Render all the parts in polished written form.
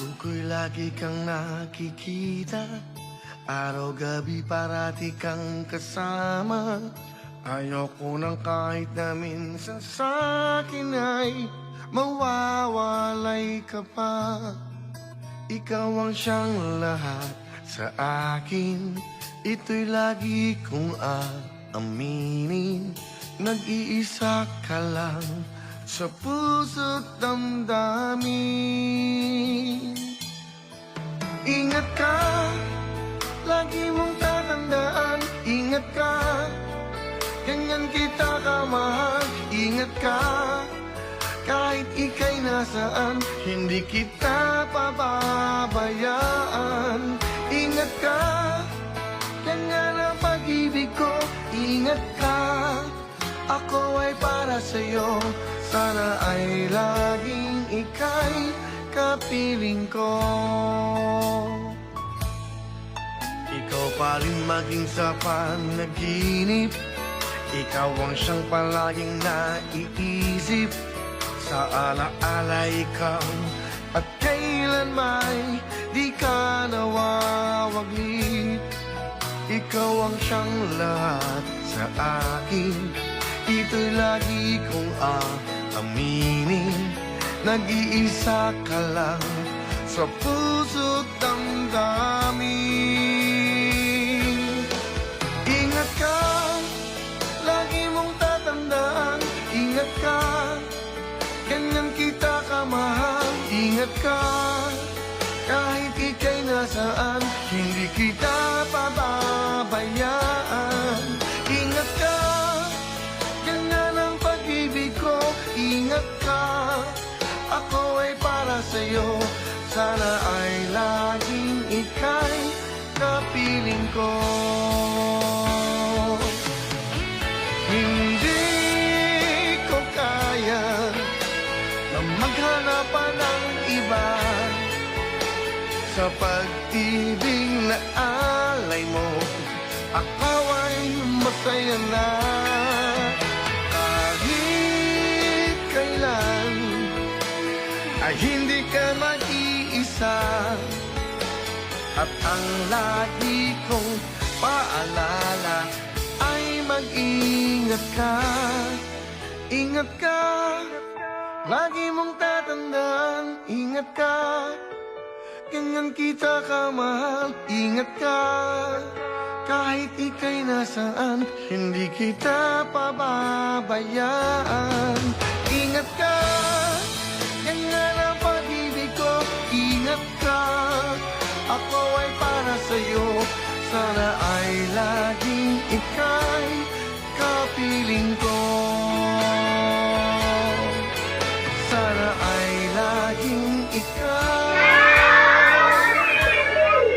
Tukoy lagi kang nakikita, araw-gabi parati kang kasama. Ayoko nang kahit na minsan sa'kin ay mawawalay ka pa. Ikaw ang siyang lahat sa akin, ito'y lagi kong aaminin. Nag-iisa ka lang sa puso't damdamin. Ingat ka, lagi mong tatandaan. Ingat ka, ganyan kita kamahal. Ingat ka, kahit ika'y nasaan, hindi kita pababayaan. Ingat ka, ganyan ang pag-ibig ko. Ingat ka, ako ay para sa'yo. Sana ay laging ika'y kapiling ko. Ikaw pa rin maging sa panaginip, ikaw ang siyang palaging naiisip. Sa alaala ikaw at kailan may di ka nawawaglit. Ikaw ang siyang lahat sa akin, ito'y lagi kong aminin. Nag-iisa ka lang sa puso't damdamin. Ingat ka, lagi mong tatandaan. Ingat ka, ganyan kita kamahal. Ingat ka, kahit ika'y nasaan, hindi kita pababayaan. Ingat ka, ganyan ang pag-ibig ko. Ingat ka, ako ay para sa'yo. Sana ay laging ika'y kapiling ko. Hindi ko kaya na maghanap pa ng iba sa pag-ibig na alay mo. Ako ay masaya na kahit kailan ay hindi ka mag-iisa. At ang lagi kong paalala ay mag-ingat ka. Ingat ka, lagi mong tatandaan. Ingat ka, ganyan kita kamahal. Ingat ka, kahit ika'y nasaan, hindi kita pababayaan. Ingat ka, ganyan ang pag-ibig ko. Ingat ka, ako ay para sa'yo. Sana ay laging ika'y kapiling ko. Sana ay laging ika'y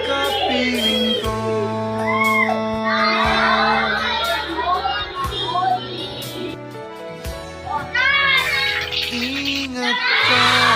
kapiling ko. Ingat ka.